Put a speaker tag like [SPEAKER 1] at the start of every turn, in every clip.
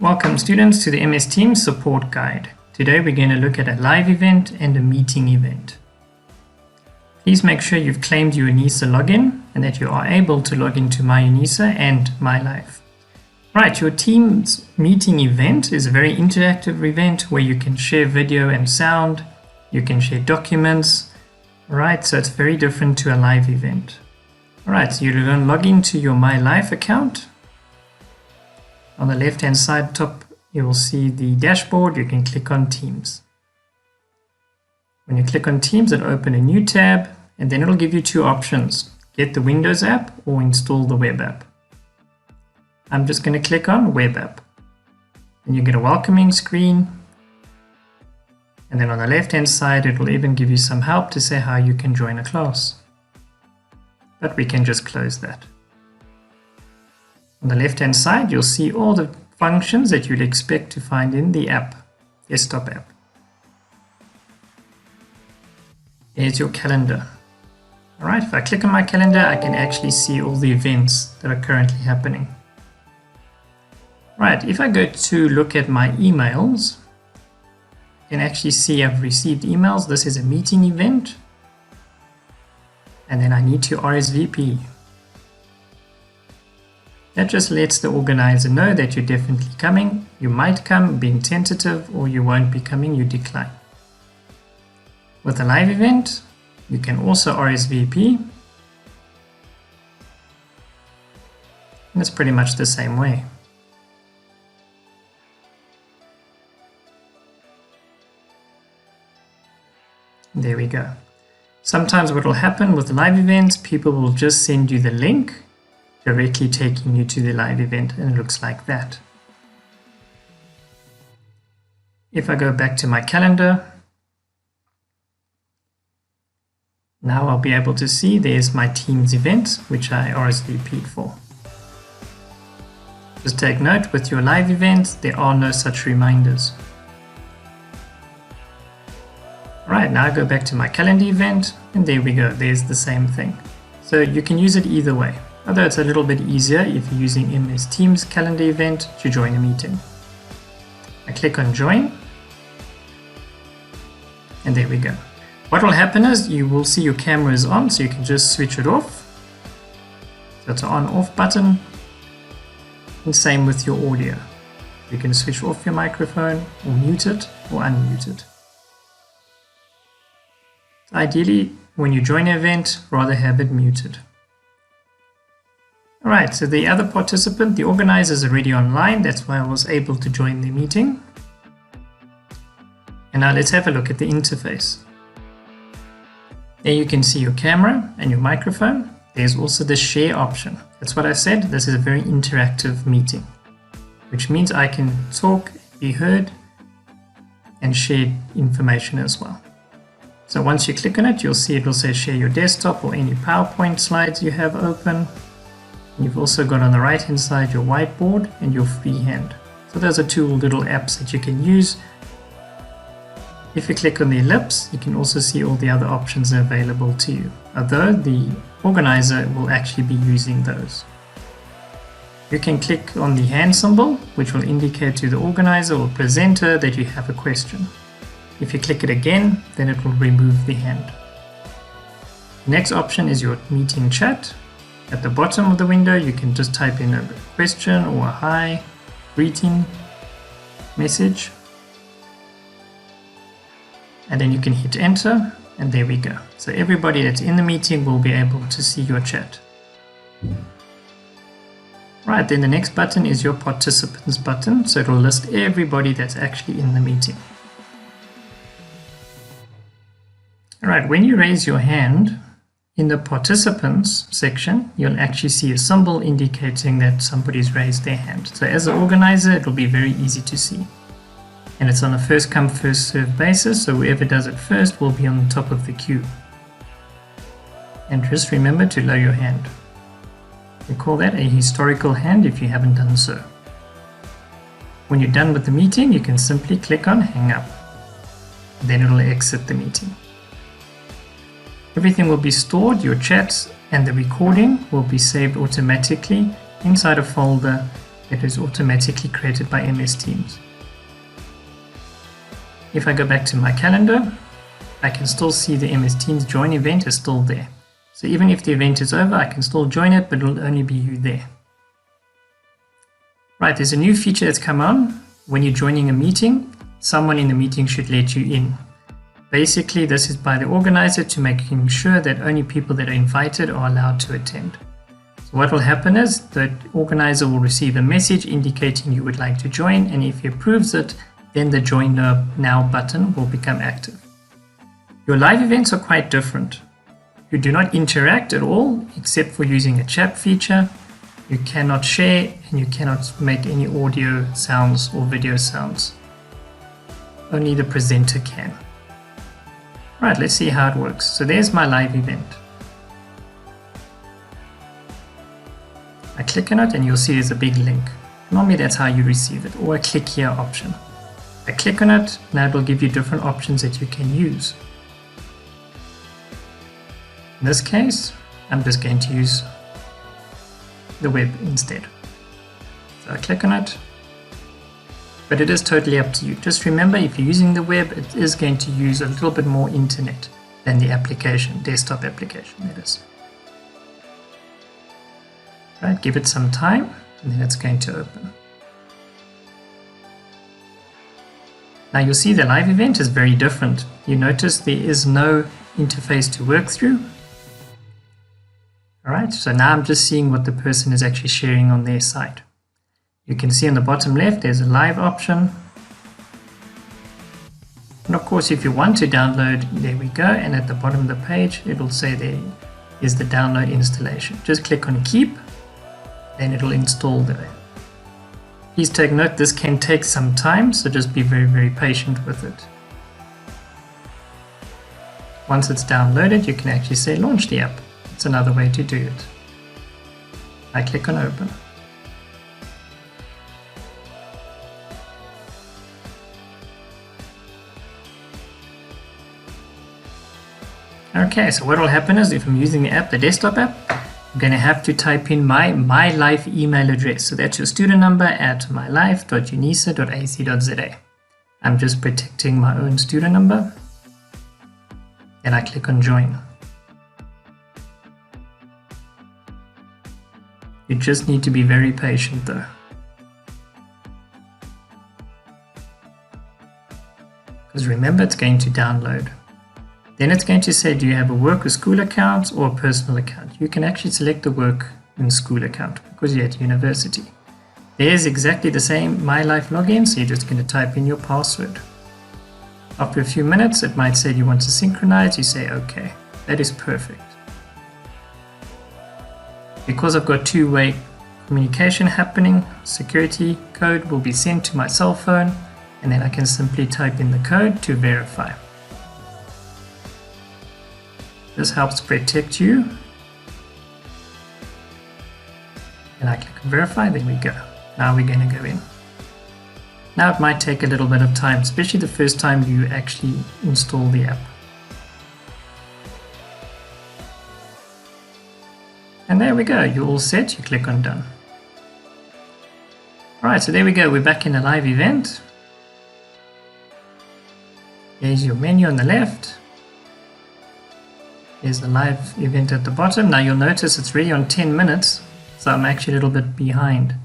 [SPEAKER 1] Welcome students to the MS Teams support guide. Today we're going to look at a live event and a meeting event. Please make sure you've claimed your UNISA login and that you are able to log into My UNISA and My Life. Right, your Teams meeting event is a very interactive event where you can share video and sound, you can share documents. Right, so it's very different to a live event. Alright, so you're going to log into your My Life account. On the left hand side top you will see the dashboard. You can click on Teams. When you click on Teams, it'll open a new tab and then it'll give you two options: get the Windows app or install the web app. I'm just going to click on web app and you get a welcoming screen, and then on the left hand side it will even give you some help to say how you can join a class, but we can just close that. On the left hand side you'll see all the functions that you'd expect to find in the app, desktop app. Here's your calendar. Alright, if I click on my calendar I can actually see all the events that are currently happening. Right, if I go to look at my emails, you can actually see I've received emails. This is a meeting event and then I need to RSVP. That just lets the organizer know that you're definitely coming. You might come, being tentative, or you won't be coming, you decline. With a live event, you can also RSVP. And it's pretty much the same way. There we go. Sometimes what will happen with live events, people will just send you the link directly taking you to the live event, and it looks like that. If I go back to my calendar, now I'll be able to see there's my Teams event which I RSVP'd for. Just take note, with your live event there are no such reminders. Alright, now I go back to my calendar event and there we go, there's the same thing. So you can use it either way, although it's a little bit easier if you're using MS Teams calendar event to join a meeting. I click on join and there we go. What will happen is you will see your camera is on, so you can just switch it off. So it's an on off button, and same with your audio. You can switch off your microphone or mute it or unmute it. Ideally, when you join an event, rather have it muted. Alright, so the other participant, the organizer, is already online. That's why I was able to join the meeting. And now let's have a look at the interface. There you can see your camera and your microphone. There's also the share option. That's what I said, this is a very interactive meeting, which means I can talk, be heard, and share information as well. So once you click on it, you'll see it will say share your desktop or any PowerPoint slides you have open. You've also got on the right hand side your whiteboard and your freehand. So those are two little apps that you can use. If you click on the ellipse, you can also see all the other options available to you, although the organizer will actually be using those. You can click on the hand symbol, which will indicate to the organizer or presenter that you have a question. If you click it again, then it will remove the hand. The next option is your meeting chat. At the bottom of the window, you can just type in a question or a hi, greeting, message, and then you can hit enter, and there we go. So everybody that's in the meeting will be able to see your chat. Right, then the next button is your participants button, so it will list everybody that's actually in the meeting. Alright, when you raise your hand, in the participants section, you'll actually see a symbol indicating that somebody's raised their hand. So as an organizer, it will be very easy to see. And it's on a first come first served basis, so whoever does it first will be on the top of the queue. And just remember to lower your hand. We call that a historical hand if you haven't done so. When you're done with the meeting, you can simply click on hang up. Then it'll exit the meeting. Everything will be stored, your chats and the recording will be saved automatically inside a folder it is automatically created by MS Teams. If I go back to my calendar, I can still see the MS Teams join event is still there. So even if the event is over, I can still join it, but it will only be you there. Right, there's a new feature that's come on. When you're joining a meeting, someone in the meeting should let you in. Basically, this is by the organizer to making sure that only people that are invited are allowed to attend. So what will happen is the organizer will receive a message indicating you would like to join, and if he approves it, then the Join Now button will become active. Your live events are quite different. You do not interact at all except for using a chat feature. You cannot share and you cannot make any audio sounds or video sounds. Only the presenter can. Right, let's see how it works. So there's my live event. I click on it and you'll see there's a big link. Normally that's how you receive it, or a click here option. I click on it, now it will give you different options that you can use. In this case, I'm just going to use the web instead. So I click on it, but it is totally up to you. Just remember, if you're using the web, it is going to use a little bit more internet than the application, desktop application that is. Right, give it some time and then it's going to open. Now you'll see the live event is very different. You notice there is no interface to work through. Alright, so now I'm just seeing what the person is actually sharing on their side. You can see on the bottom left there's a live option. And of course if you want to download, there we go, and at the bottom of the page it will say there is the download installation. Just click on keep, then it will install there. Please take note, this can take some time, so just be very patient with it. Once it's downloaded, you can actually say launch the app. It's another way to do it. I click on open. Okay, so what will happen is if I'm using the app, the desktop app, I'm going to have to type in my MyLife email address. So that's your student number at mylife.unisa.ac.za. I'm just protecting my own student number. Then I click on join. You just need to be very patient though. Because remember, it's going to download. Then it's going to say, do you have a work or school account or a personal account? You can actually select the work and school account because you're at university. There's exactly the same MyLife login, so you're just going to type in your password. After a few minutes, it might say you want to synchronize. You say, okay, that is perfect. Because I've got two-way communication happening, security code will be sent to my cell phone, and then I can simply type in the code to verify. This helps protect you. And I click verify, there we go. Now we're going to go in. Now it might take a little bit of time, especially the first time you actually install the app. And there we go, you're all set, you click on done. Alright, so there we go, we're back in the live event. Here's your menu on the left. Here's the live event at the bottom. Now you'll notice it's really on 10 minutes, so I'm actually a little bit behind.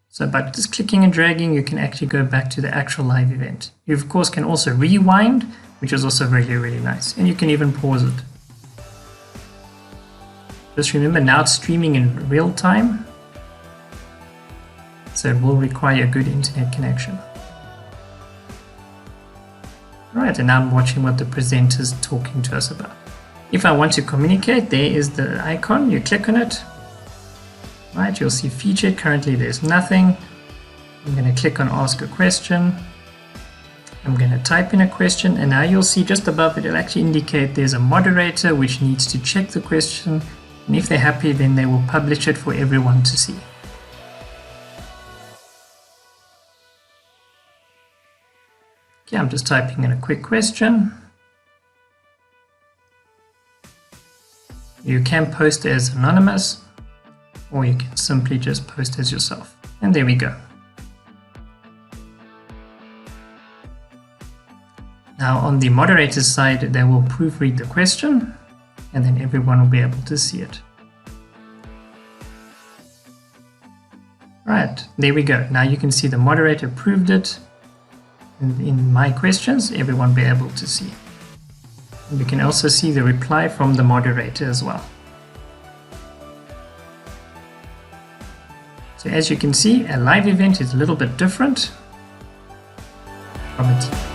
[SPEAKER 1] So by just clicking and dragging, you can actually go back to the actual live event. You of course can also rewind, which is also really nice. And you can even pause it. Just remember, now it's streaming in real time, so it will require a good internet connection. Alright, and now I'm watching what the presenter is talking to us about. If I want to communicate, there is the icon, you click on it. Right, you'll see featured, currently there's nothing. I'm going to click on ask a question. I'm going to type in a question, and now you'll see just above it, it'll actually indicate there's a moderator which needs to check the question. And if they're happy, then they will publish it for everyone to see. Okay, I'm just typing in a quick question. You can post as anonymous, or you can simply just post as yourself. And there we go. Now on the moderator's side, they will proofread the question and then everyone will be able to see it. Right, there we go. Now you can see the moderator approved it. And in my questions, everyone will be able to see. And we can also see the reply from the moderator as well. So as you can see, a live event is a little bit different from a team.